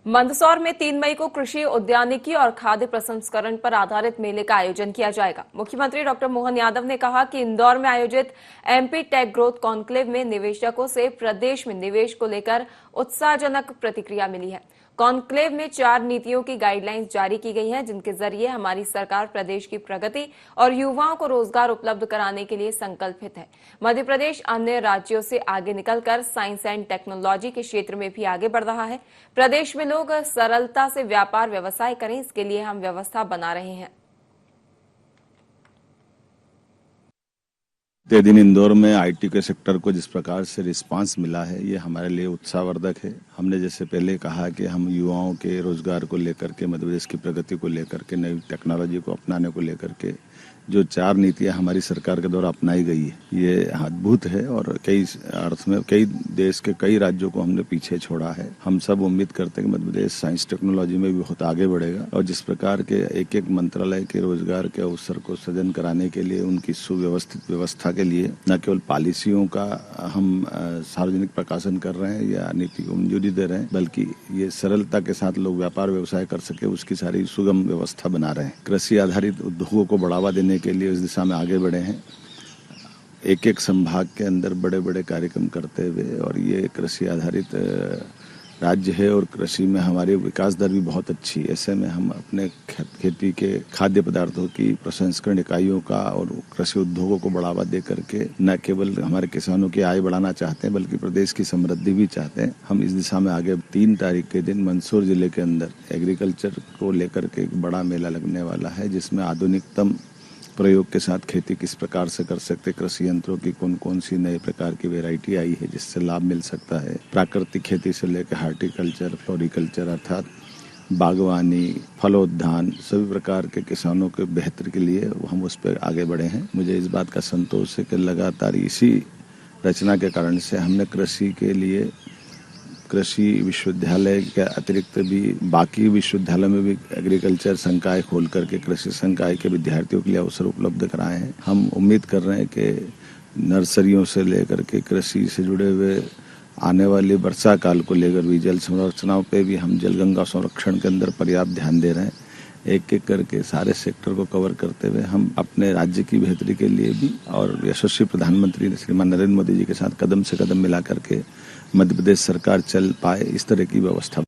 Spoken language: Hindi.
मंदसौर में 3 मई को कृषि उद्यानिकी और खाद्य प्रसंस्करण पर आधारित मेले का आयोजन किया जाएगा। मुख्यमंत्री डॉक्टर मोहन यादव ने कहा कि इंदौर में आयोजित एमपी टेक ग्रोथ कॉन्क्लेव में निवेशकों से प्रदेश में निवेश को लेकर उत्साहजनक प्रतिक्रिया मिली है। कॉन्क्लेव में 4 नीतियों की गाइडलाइंस जारी की गई हैं, जिनके जरिए हमारी सरकार प्रदेश की प्रगति और युवाओं को रोजगार उपलब्ध कराने के लिए संकल्पित है। मध्य प्रदेश अन्य राज्यों से आगे निकलकर साइंस एंड टेक्नोलॉजी के क्षेत्र में भी आगे बढ़ रहा है। प्रदेश में लोग सरलता से व्यापार व्यवसाय करें, इसके लिए हम व्यवस्था बना रहे हैं। दिन इंदौर में आईटी के सेक्टर को जिस प्रकार से रिस्पांस मिला है, ये हमारे लिए उत्साहवर्धक है। हमने जैसे पहले कहा कि हम युवाओं के रोजगार को लेकर के, मध्य प्रदेश की प्रगति को लेकर के, नई टेक्नोलॉजी को अपनाने को लेकर के जो 4 नीतियां हमारी सरकार के द्वारा अपनाई गई है, ये अद्भुत है और कई अर्थ में कई देश के कई राज्यों को हमने पीछे छोड़ा है। हम सब उम्मीद करते हैं कि मध्य प्रदेश साइंस टेक्नोलॉजी में भी बहुत आगे बढ़ेगा और जिस प्रकार के एक एक मंत्रालय के रोजगार के अवसर को सृजन कराने के लिए, उनकी सुव्यवस्थित व्यवस्था के लिए न केवल पॉलिसियों का हम सार्वजनिक प्रकाशन कर रहे हैं या नीति को मंजूरी दे रहे हैं, बल्कि ये सरलता के साथ लोग व्यापार व्यवसाय कर सके, उसकी सारी सुगम व्यवस्था बना रहे हैं। कृषि आधारित उद्योगों को बढ़ावा देने के लिए इस दिशा में आगे बढ़े हैं। एक एक संभाग के अंदर बड़े बड़े कार्यक्रम करते हुए, और ये कृषि आधारित राज्य है और कृषि में हमारी विकास दर भी बहुत अच्छी है। ऐसे में हम अपने खेती के खाद्य पदार्थों की प्रसंस्करण इकाइयों का और कृषि उद्योगों को बढ़ावा दे करके न केवल हमारे किसानों की आय बढ़ाना चाहते हैं, बल्कि प्रदेश की समृद्धि भी चाहते हैं। हम इस दिशा में आगे 3 तारीख के दिन मंदसौर जिले के अंदर एग्रीकल्चर को लेकर के एक बड़ा मेला लगने वाला है, जिसमें आधुनिकतम प्रयोग के साथ खेती किस प्रकार से कर सकते, कृषि यंत्रों की कौन कौन सी नए प्रकार की वैरायटी आई है जिससे लाभ मिल सकता है, प्राकृतिक खेती से लेकर हार्टिकल्चर, फ्लोरिकल्चर अर्थात बागवानी, फलोद्यान, सभी प्रकार के किसानों के बेहतर के लिए हम उस पर आगे बढ़े हैं। मुझे इस बात का संतोष है कि लगातार इसी रचना के कारण से हमने कृषि के लिए कृषि विश्वविद्यालय के अतिरिक्त भी बाकी विश्वविद्यालय में भी एग्रीकल्चर संकाय खोल करके कृषि संकाय के विद्यार्थियों के लिए अवसर उपलब्ध कराए हैं। हम उम्मीद कर रहे हैं कि नर्सरियों से लेकर के कृषि से जुड़े हुए आने वाले वर्षा काल को लेकर भी जल संरचनाओं पे भी हम जलगंगा संरक्षण के अंदर पर्याप्त ध्यान दे रहे हैं। एक एक करके सारे सेक्टर को कवर करते हुए हम अपने राज्य की बेहतरी के लिए भी और यशस्वी प्रधानमंत्री श्रीमान नरेंद्र मोदी जी के साथ कदम से कदम मिला करके मध्य प्रदेश सरकार चल पाए, इस तरह की व्यवस्था